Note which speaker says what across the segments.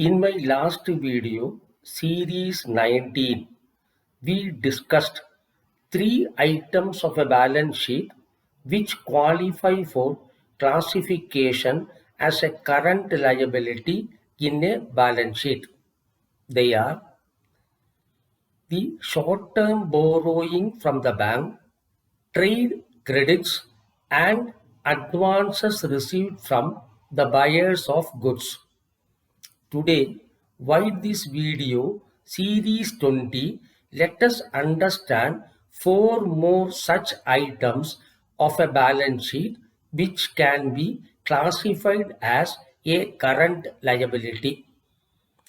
Speaker 1: In my last video, series 19, we discussed three items of a balance sheet which qualify for classification as a current liability in a balance sheet. They are the short-term borrowing from the bank, trade credits, and advances received from the buyers of goods. Today, why this video series 20, let us understand four more such items of a balance sheet which can be classified as a current liability.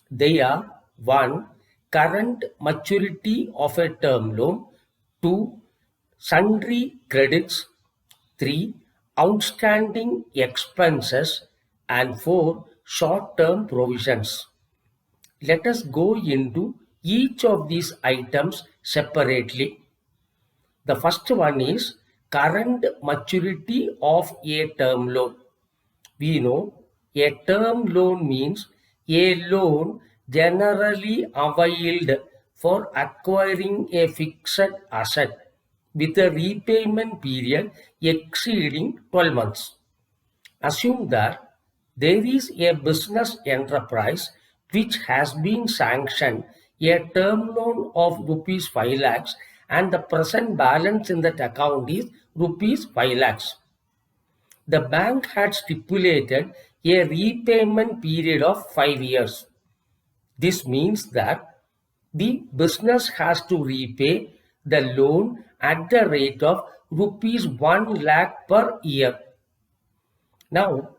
Speaker 1: They are 1. Current maturity of a term loan. 2. Sundry credits. 3. Outstanding expenses. And 4. Short-term provisions. Let us go into each of these items separately. The first one is current maturity of a term loan. We know a term loan means a loan generally availed for acquiring a fixed asset with a repayment period exceeding 12 months. Assume that there is a business enterprise which has been sanctioned a term loan of rupees 5 lakhs and the present balance in that account is rupees 5 lakhs. The bank had stipulated a repayment period of 5 years. This means that the business has to repay the loan at the rate of rupees 1 lakh per year. Now,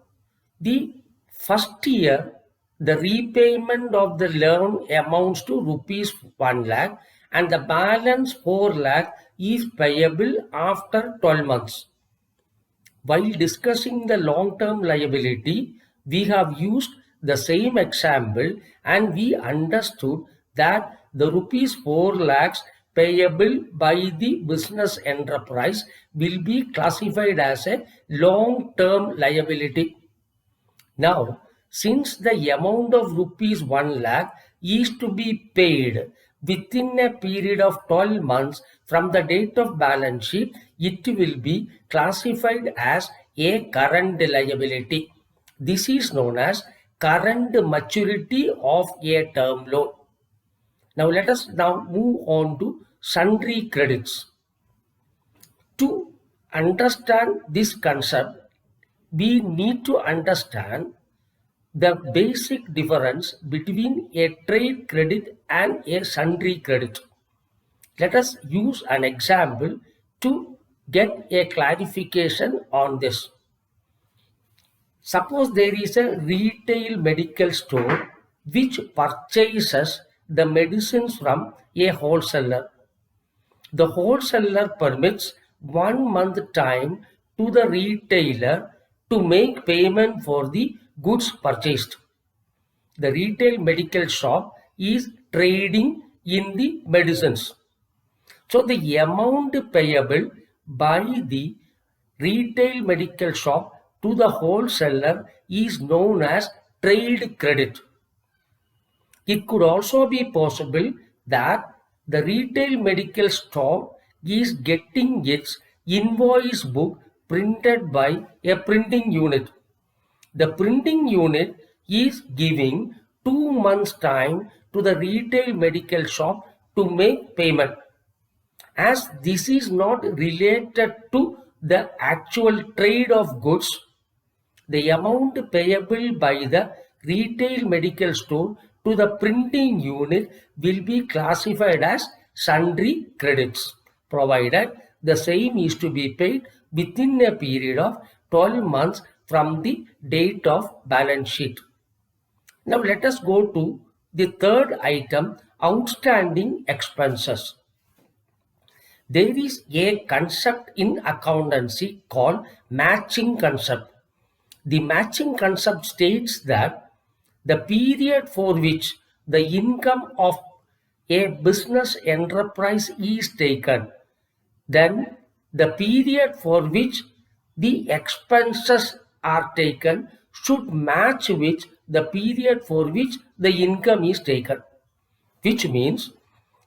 Speaker 1: the first year, the repayment of the loan amounts to rupees 1 lakh and the balance 4 lakh is payable after 12 months. While discussing the long-term liability, we have used the same example and we understood that the rupees 4 lakhs payable by the business enterprise will be classified as a long-term liability. Now, since the amount of rupees 1 lakh is to be paid within a period of 12 months from the date of balance sheet, it will be classified as a current liability. This is known as current maturity of a term loan. Now, let us now move on to sundry credits. To understand this concept, we need to understand the basic difference between a trade credit and a sundry credit. Let us use an example to get a clarification on this. Suppose there is a retail medical store which purchases the medicines from a wholesaler. The wholesaler permits 1 month time to the retailer to make payment for the goods purchased. The retail medical shop is trading in the medicines. So the amount payable by the retail medical shop to the wholesaler is known as trade credit. It could also be possible that the retail medical store is getting its invoice book printed by a printing unit. The printing unit is giving 2 months time to the retail medical shop to make payment. As this is not related to the actual trade of goods, the amount payable by the retail medical store to the printing unit will be classified as sundry credits, provided the same is to be paid within a period of 12 months from the date of balance sheet. Now let us go to the third item, outstanding expenses. There is a concept in accountancy called matching concept. The matching concept states that the period for which the income of a business enterprise is taken, then the period for which the expenses are taken should match with the period for which the income is taken. Which means,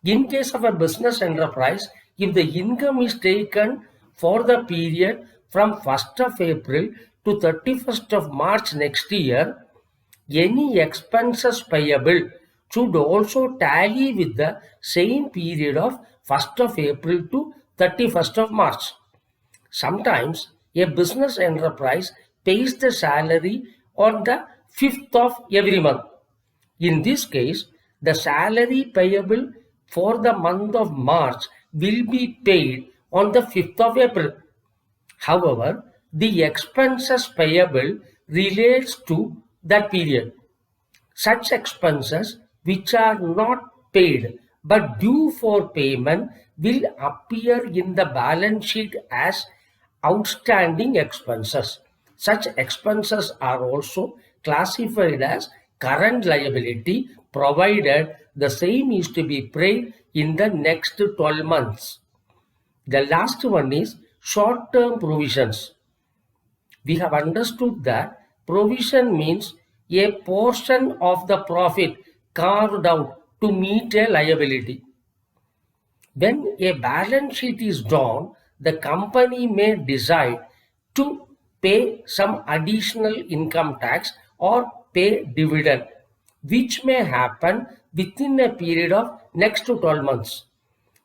Speaker 1: in case of a business enterprise, if the income is taken for the period from 1st of April to 31st of March next year, any expenses payable should also tally with the same period of 1st of April to 31st of March. Sometimes a business enterprise pays the salary on the 5th of every month. In this case, the salary payable for the month of March will be paid on the 5th of April. However, the expenses payable relates to that period. Such expenses which are not paid but due for payment will appear in the balance sheet as outstanding expenses. Such expenses are also classified as current liability provided the same is to be paid in the next 12 months. The last one is short-term provisions. We have understood that provision means a portion of the profit carved out to meet a liability. When a balance sheet is drawn, the company may decide to pay some additional income tax or pay dividend, which may happen within a period of next to 12 months.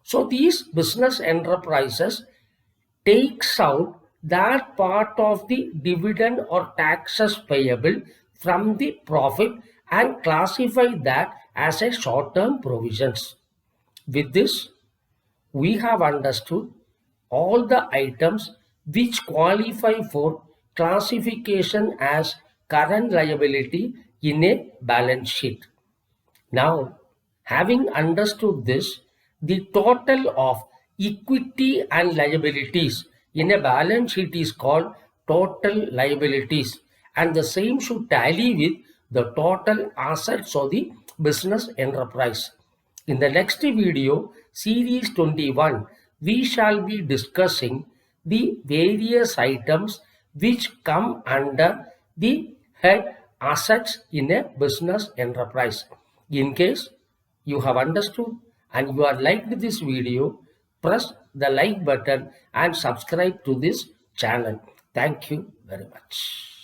Speaker 1: So these business enterprises takes out that part of the dividend or taxes payable from the profit and classify that as a short-term provisions. With this, we have understood all the items which qualify for classification as current liability in a balance sheet. Now, having understood this, the total of equity and liabilities in a balance sheet is called total liabilities, and the same should tally with the total assets of the business enterprise. In the next video, series 21, we shall be discussing the various items which come under the head assets in a business enterprise. In case you have understood and you are liked this video, press the like button and subscribe to this channel. Thank you very much.